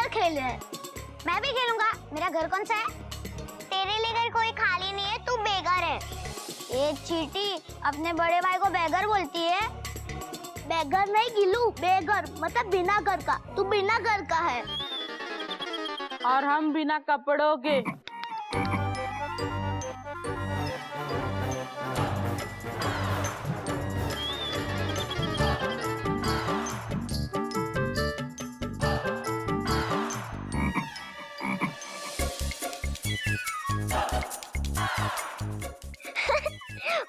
मिलकर खेल रहे हैं। मैं भी खेलूंगा। मेरा घर कौन सा है? तेरे लिए घर कोई खाली नहीं है, तू बेघर है। ये चीटी अपने बड़े भाई को बेघर बोलती है। बेघर नहीं गिल्लू, बेघर मतलब बिना घर का। तू बिना घर का है। और हम बिना कपड़ों के।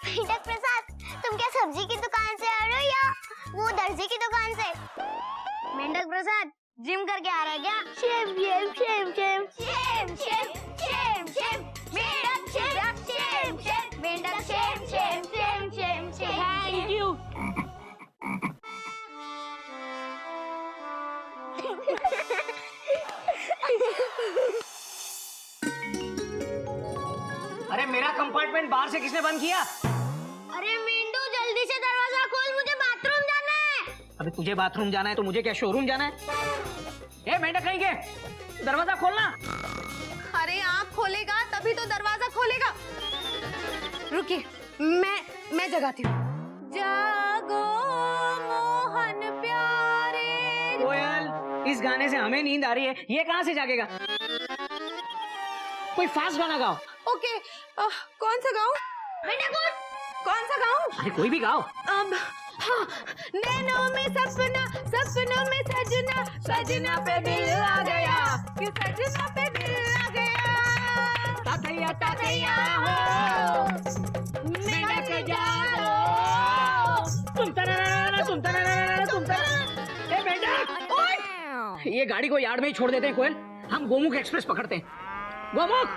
मेंढक प्रसाद, तुम क्या सब्जी की दुकान से आ रहे हो या वो दर्जी की दुकान से? मेंढक प्रसाद जिम करके आ रहा है क्या? Shem Shem Shem Shem Shem Shem Shem Shem मेंढक शेम शेम शेम मेंढक Shem Shem Shem Shem Shem. Thank you. अरे मेरा कंपार्टमेंट बाहर से किसने बंद किया? अरे मिंटू जल्दी से दरवाजा खोल, मुझे बाथरूम जाना है। अबे तुझे बाथरूम जाना है तो मुझे क्या शोरूम जाना है? ए मेंढक कहीं के, दरवाजा खोलना। अरे आप खोलेगा तभी तो दरवाजा खोलेगा। रुकिए, मैं जगाती हूँ। जागो मोहन प्यारे। कोयल, इस गाने से हमें नींद आ रही है, ये कहाँ से जागेगा? कोई फास्ट गाना गाओ। ओके, कौन सा गाऊं? कौन सा गाऊं? अरे कोई भी गाओ। अब हाँ, नैनों में सपना, सपनों में सजना, सजना पे दिल आ गया, कि सजना पे दिल आ गया। तातैया तातैया हो, मेंढक जागो। तुम तररररर, तुम तररररर, तुम तररररर। ए मेंढक, ओए! ये गाड़ी को यार्ड में ही छोड़ देते हैं कोयल, हम गोमुख एक्सप्रेस पकड़ते हैं। गोमुख!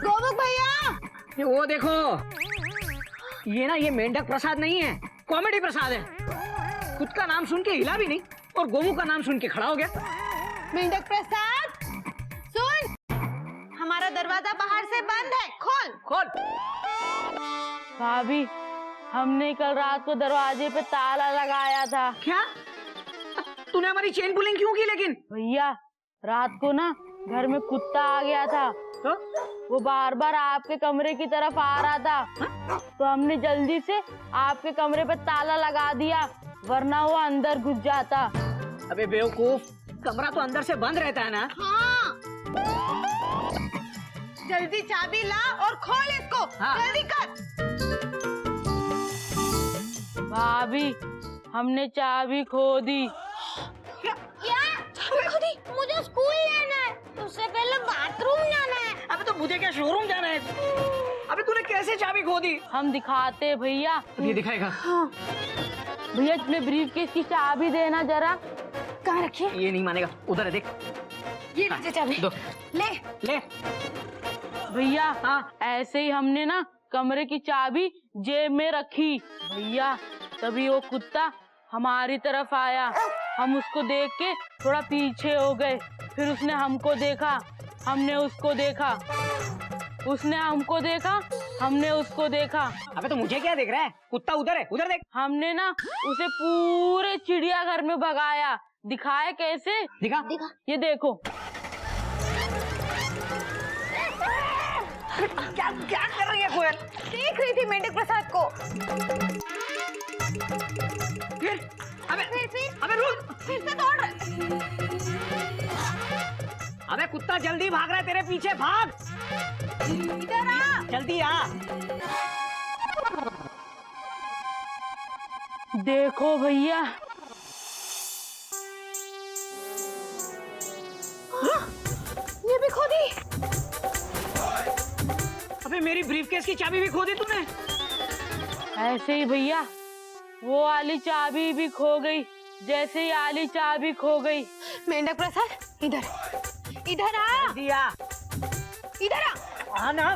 गोमुख भैया! ये वो देखो, ये मेंढक प्रसाद नहीं है, कॉमेडी प्रसाद है। खुद का नाम सुन के हिला भी नहीं और गोमुख का नाम सुन के खड़ा हो गया। मेंढक प्रसाद, सुन, हमारा दरवाजा बाहर से बंद है, खोल। खोल। भाभी, हमने कल रात को दरवाजे पे ताला लगाया था। क्या? तूने हमारी चेन पुलिंग क्यों की लेकिन? भैया, रात को ना घर में कुत्ता आ गया था, तो? वो बार बार आपके कमरे की तरफ आ रहा था, तो हमने जल्दी से आपके कमरे पे ताला लगा दिया, वरना वो अंदर घुस जाता। अबे बेवकूफ, कमरा तो अंदर से बंद रहता है ना? हाँ, जल्दी चाबी ला और खोल इसको। हाँ। जल्दी कर। भाभी, हमने चाबी खो दी। क्या? चाबी खो दी? मुझे स्कूल जाना है, उससे पहले बाथरूम जाना है। अबे तो मुझे क्या शोरूम जाना है? अबे तूने कैसे चाबी खो दी? हम दिखाते भैया। ये दिखाएगा? हाँ। भैया, अपने ब्रीफकेस की चाबी देना जरा। कहाँ रखी? ये नहीं मानेगा, उधर है देख। ये लीजिए चाबी। दो। ले। ले। भैया, हाँ। ऐसे ही हमने ना कमरे की चाबी जेब में रखी भैया, तभी वो कुत्ता हमारी तरफ आया। हम उसको देख के थोड़ा पीछे हो गए, फिर उसने हमको देखा, हमने उसको देखा, उसने हमको देखा, हमने उसको देखा। अबे तो मुझे क्या देख रहा है? कुत्ता उधर है, उधर देख। हमने ना उसे पूरे चिड़ियाघर में भगाया। दिखाए कैसे? दिखा। दिखा। ये देखो। क्या क्या कर रही है कोयल? देख रही थी मेंढक प्रसाद को। फिर? अबे रुक। फिर से दौड़ रहा। अबे कुत्ता जल्दी भाग रहा है तेरे पीछे, भाग। इधर आ। जल्दी आ। देखो भैया, ये भी खो दी। अबे मेरी ब्रीफकेस की चाबी भी खो दी तूने। ऐसे ही भैया, वो वाली चाबी भी खो गई, जैसे ही आली चाबी खो गई। मेंढक प्रसाद, इधर इधर आ। दिया। इधर आ। हाँ ना।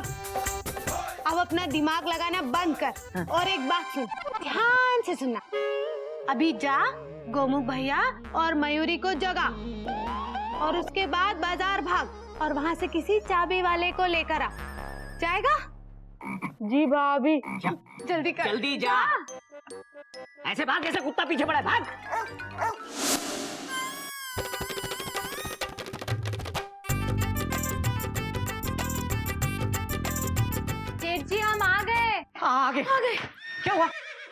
अब अपना दिमाग लगाना बंद कर और एक बात सुन, ध्यान से सुनना। अभी जा गोमुख भैया और मयूरी को जगा और उसके बाद बाजार भाग और वहाँ से किसी चाबी वाले को लेकर आ। जाएगा? जी भाभी। जल्दी कर। जल्दी जा। ऐसे भाग जैसे कुत्ता पीछे पड़ा है, भाग। गए क्या हुआ?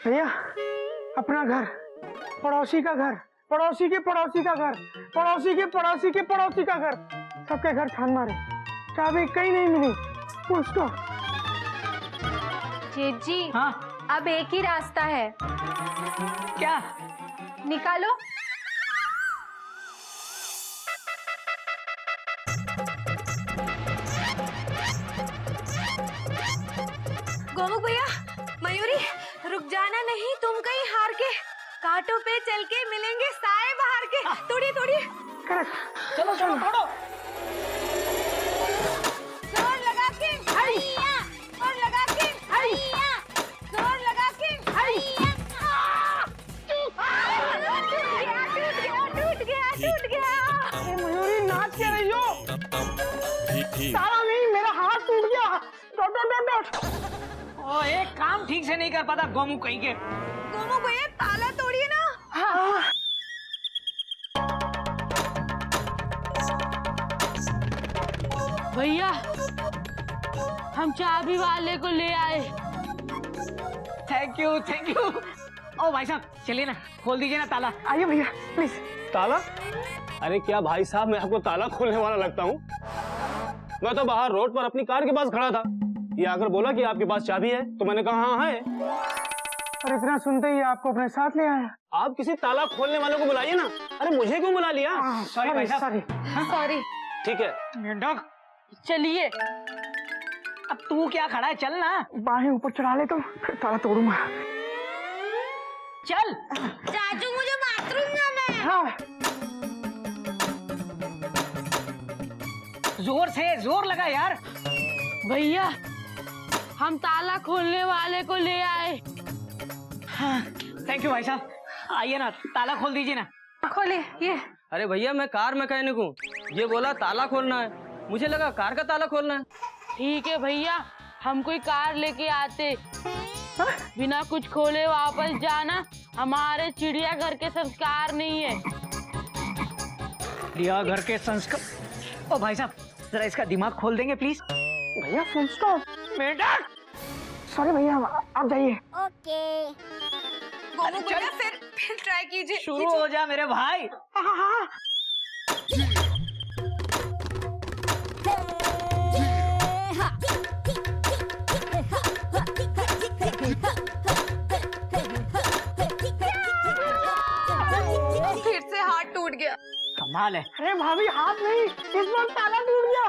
भैया अपना घर, पड़ोसी का घर, पड़ोसी के पड़ोसी का घर, पड़ोसी के पड़ोसी के पड़ोसी का घर, सबके घर छान मारे, चाबी कहीं नहीं मिली। Full stop. जेठ जी, हाँ अब एक ही रास्ता है, क्या? निकालो। गोमुख भैया, मयूरी, रुक जाना नहीं, तुम कहीं हार के कांटों पे चल के मिलेंगे साए बाहर के। तोड़िए तोड़िए। चलो चलो तोड़ो। जोर लगा के हैया, जोर लगा के हैया, जोर लगा के हैया। टूट गया। मयूरी नाच के रही हो? सारा नहीं, मेरा हाथ टूट गया। ओ, एक काम ठीक से नहीं कर पाता गोमुख कहीं के। गोमुख भैया, ताला तोड़िए ना। भैया हम चाबी वाले को ले आए। Thank you thank you. ओ भाई साहब चलिए ना, खोल दीजिए ना ताला। आइए भैया प्लीज। ताला? अरे क्या भाई साहब, मैं आपको ताला खोलने वाला लगता हूँ? मैं तो बाहर रोड पर अपनी कार के पास खड़ा था, ये आकर बोला कि आपके पास चाबी है, तो मैंने कहा हाँ है। और इतना सुनते ही आपको अपने साथ ले आया। आप किसी ताला खोलने वाले को बुलाइए ना। अरे मुझे क्यों बुला लिया? सॉरी भाई साहब। सॉरी। सॉरी। ठीक है। मेंढक, चलिए। अब तू क्या खड़ा है, चल ना। बाहें ऊपर चढ़ा ले तो फिर ताला तोड़ूंगा। चल। चाचू मुझे बाथरूम जाना है। हाँ। जोर से जोर लगा यार। भैया हम ताला खोलने वाले को ले आए। हाँ, थैंक यू भाई साहब। आइए ना, ताला खोल दीजिए ना। खोले ये। अरे भैया मैं कार मैकेनिक हूँ, ये बोला ताला खोलना है, मुझे लगा कार का ताला खोलना है। ठीक है भैया, हम कोई कार लेके आते, बिना कुछ खोले वापस जाना हमारे चिड़ियाघर के संस्कार नहीं है। लिया घर के संस्कार। ओ भाई साहब जरा इसका दिमाग खोल देंगे प्लीज। भैया फुल स्टॉप। मेंढक। सॉरी भैया, आप जाइए। ओके। गोमुख भैया फिर ट्राई कीजिए। शुरू हो जा मेरे भाई। फिर से हाथ टूट गया। कमाल है। अरे भाभी हाथ नहीं, इस बार ताला टूट गया।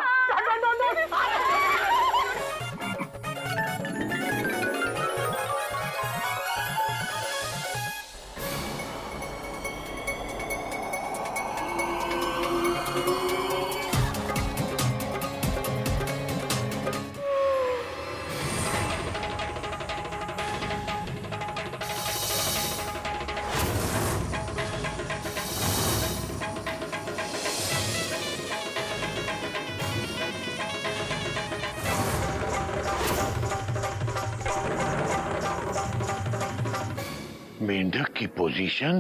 मेंढक की पोजीशन,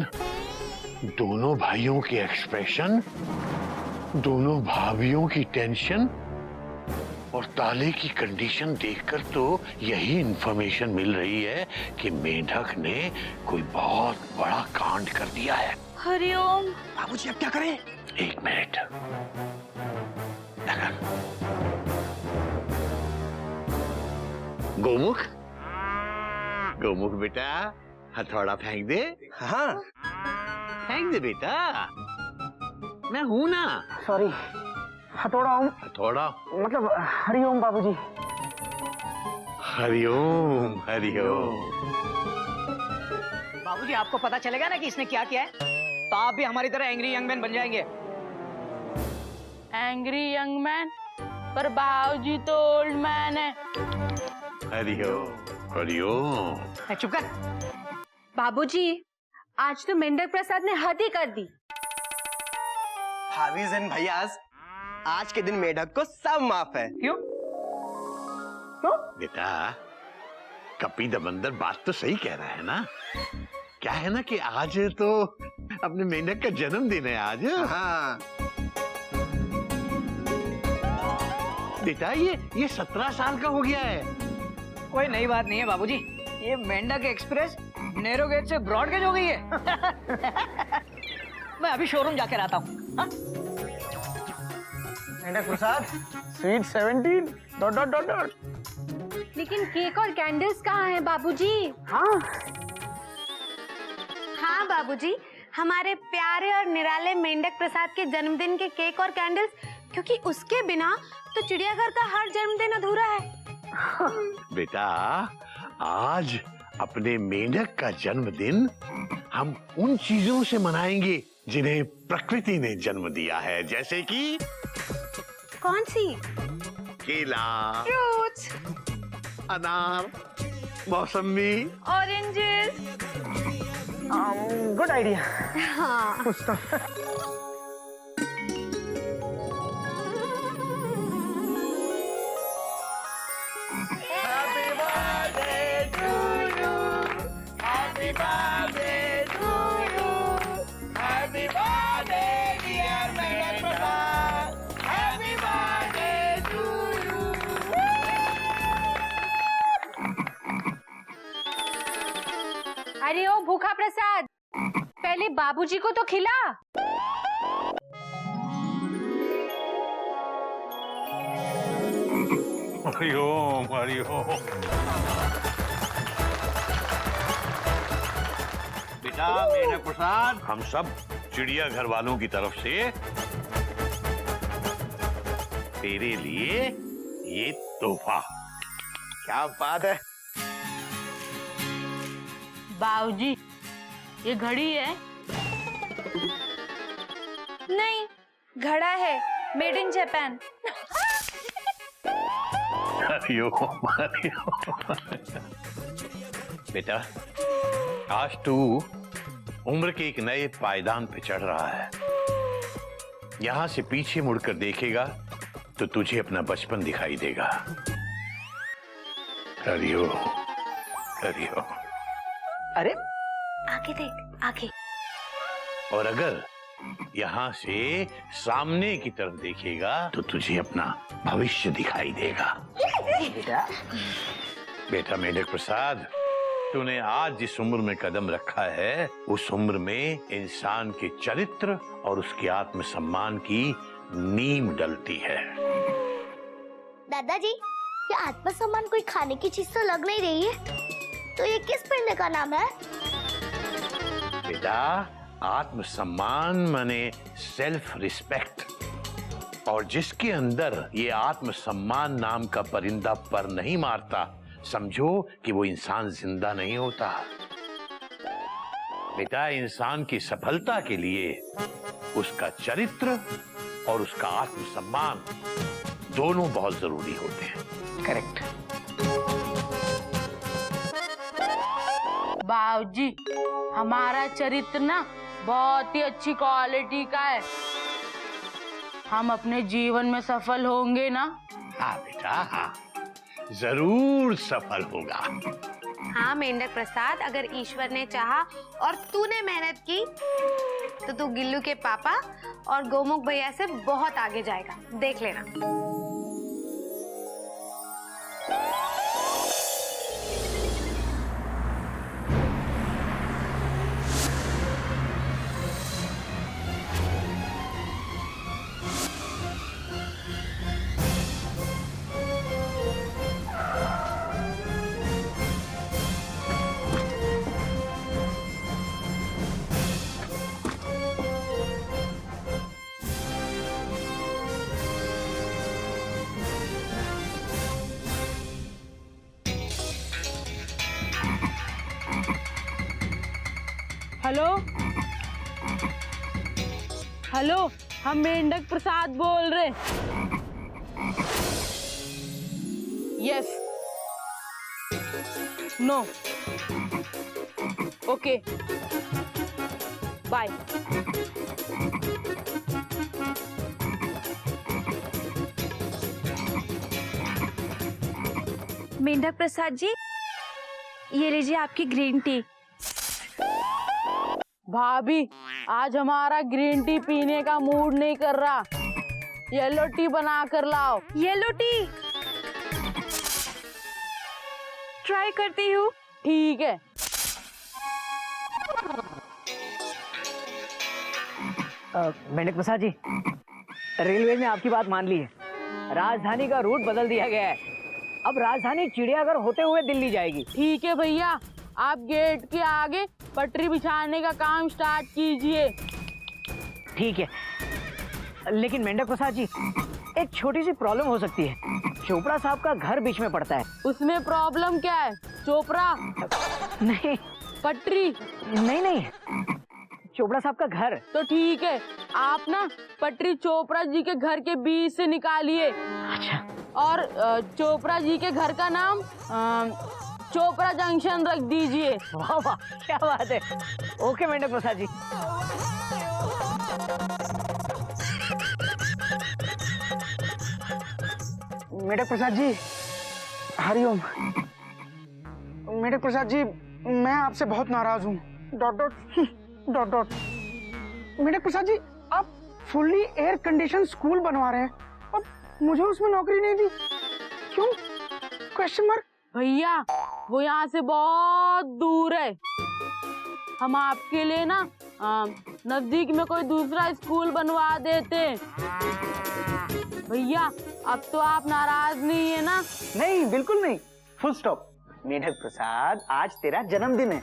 दोनों भाइयों के एक्सप्रेशन, दोनों भाभियों की टेंशन और ताले की कंडीशन देखकर तो यही इंफॉर्मेशन मिल रही है कि मेंढक ने कोई बहुत बड़ा कांड कर दिया है। हरिओम। बाबूजी अब क्या करें? एक मिनट। लगन। गोमुख, गोमुख बेटा हथौड़ा फेंक दे। हाँ फेंक दे बेटा, मैं हूं ना। सॉरी, हथौड़ा हूँ, हथौड़ा? मतलब हरिओम बाबूजी। हरिओम हरिओम। बाबूजी आपको पता चलेगा ना कि इसने क्या किया है, तो आप भी हमारी तरह एंग्री यंग मैन बन जाएंगे। Angry young man? पर बाबूजी तो ओल्ड मैन है। हरिओम हरिओम। चुप कर। बाबूजी आज तो मेंढक प्रसाद ने हद ही कर दी। भाभीज एंड भैयास, आज के दिन मेढक को सब माफ है। क्यों? बेटा कपी दबंदर बात तो सही कह रहा है ना। क्या है ना कि आज तो अपने मेंढक का जन्मदिन है आज। हाँ बेटा ये 17 साल का हो गया है। कोई नई बात नहीं है बाबूजी, ये मेंढक एक्सप्रेस नेहरू गेट से ब्रॉड गेज हो गई है। मैं अभी शोरूम जाकर आता हूँ। मेंढक प्रसाद स्वीट 17 ... लेकिन केक और कैंडल्स कहाँ हैं बाबूजी? हाँ हाँ बाबूजी, हमारे प्यारे और निराले मेंढक प्रसाद के जन्मदिन के केक और कैंडल्स, क्योंकि उसके बिना तो चिड़ियाघर का हर जन्मदिन अधूरा है। बेटा, आज अपने मेंढक का जन्मदिन हम उन चीजों से मनाएंगे जिन्हें प्रकृति ने जन्म दिया है, जैसे कि कौन सी? केला, फ्रूट्स, अनार, मौसमी। ऑरेंजेस। Good idea. हाँ। कुछ तो अरे ओ भूखा प्रसाद, पहले बाबूजी को तो खिला। हरिओम हरिओम। बेटा मेंढक प्रसाद, हम सब चिड़ियाघर वालों की तरफ से तेरे लिए ये तोहफा। क्या बात है। बाबूजी, ये घड़ी है? नहीं, घड़ा है, made in Japan. Hariom Hariom. बेटा, आज तू उम्र के एक नए पायदान पे चढ़ रहा है। यहां से पीछे मुड़कर देखेगा तो तुझे अपना बचपन दिखाई देगा। हरिओम हरिओम। अरे आगे देख, आगे। और अगर यहां से सामने की तरफ देखेगा तो तुझे अपना भविष्य दिखाई देगा। बेटा मेंढक प्रसाद, तूने आज जिस उम्र में कदम रखा है, उस उम्र में इंसान के चरित्र और उसके आत्मसम्मान की नींव डलती है। दादाजी, ये आत्मसम्मान कोई खाने की चीज तो लग नहीं रही है, तो ये किस पिंड का नाम है? बेटा, आत्मसम्मान माने सेल्फ रिस्पेक्ट, और जिसके अंदर ये आत्मसम्मान नाम का परिंदा पर नहीं मारता, समझो कि वो इंसान जिंदा नहीं होता। बेटा, इंसान की सफलता के लिए उसका चरित्र और उसका आत्मसम्मान दोनों बहुत जरूरी होते हैं। करेक्ट। बाबूजी, हमारा चरित्र ना बहुत ही अच्छी क्वालिटी का है। हम अपने जीवन में सफल होंगे ना? हाँ बेटा, हाँ, जरूर सफल होगा। हाँ मेंढक प्रसाद, अगर ईश्वर ने चाहा और तूने मेहनत की तो तू गिल्लू के पापा और गोमुख भैया से बहुत आगे जाएगा, देख लेना। हेलो हेलो, हम मेंढक प्रसाद बोल रहे। Yes, no, okay, bye. Mendhak Prasad जी, ये लीजिए आपकी ग्रीन टी। भाभी, आज हमारा ग्रीन टी पीने का मूड नहीं कर रहा, येलो टी बना कर लाओ। येलो टी ट्राई करती हूँ। ठीक है। मेंढक प्रसाद जी, रेलवे ने आपकी बात मान ली है। राजधानी का रूट बदल दिया गया है। अब राजधानी चिड़ियाघर होते हुए दिल्ली जाएगी। ठीक है भैया, आप गेट के आगे पटरी बिछाने का काम स्टार्ट कीजिए। ठीक है, लेकिन मेंढक प्रसाद जी, एक छोटी सी प्रॉब्लम हो सकती है। चोपड़ा साहब का घर बीच में पड़ता है। उसमें प्रॉब्लम क्या है? चोपड़ा नहीं पटरी? नहीं, चोपड़ा साहब का घर। तो ठीक है, आप ना पटरी चोपड़ा जी के घर के बीच से निकालिए। अच्छा। और चोपड़ा जी के घर का नाम चोपड़ा जंक्शन रख दीजिए। वाह वाह, क्या बात है। ओके मेंढक प्रसाद जी। मेढक प्रसाद जी, हरिओम। मेढक प्रसाद जी, मैं आपसे बहुत नाराज हूँ। Dot dot dot dot. मेढक प्रसाद जी, आप फुल्ली एयर कंडीशन स्कूल बनवा रहे हैं और मुझे उसमें नौकरी नहीं दी, क्यों? Question mark. भैया, वो यहाँ से बहुत दूर है। हम आपके लिए ना नजदीक में कोई दूसरा स्कूल बनवा देते। भैया, अब तो आप नाराज नहीं है ना? नहीं, बिल्कुल नहीं। Full stop. मेढक प्रसाद, आज तेरा जन्मदिन है।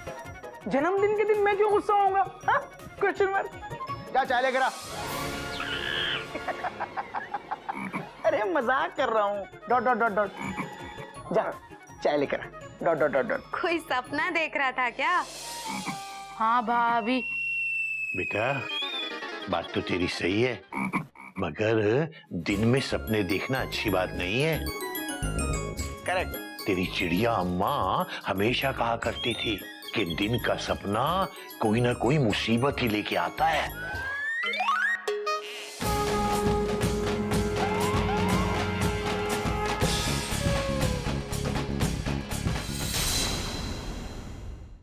जन्मदिन के दिन मैं क्यों गुस्सा होऊंगा? Question mark. क्या चाय लेकर आ? अरे मजाक कर रहा हूँ। Dot dot dot dot. जा चाय लेकर आ। Dot dot dot dot. कोई सपना देख रहा था क्या? हाँ भाभी। बेटा, बात तो तेरी सही है, मगर दिन में सपने देखना अच्छी बात नहीं है। करेक्ट। तेरी चिड़िया अम्मा हमेशा कहा करती थी कि दिन का सपना कोई ना कोई मुसीबत ही लेके आता है।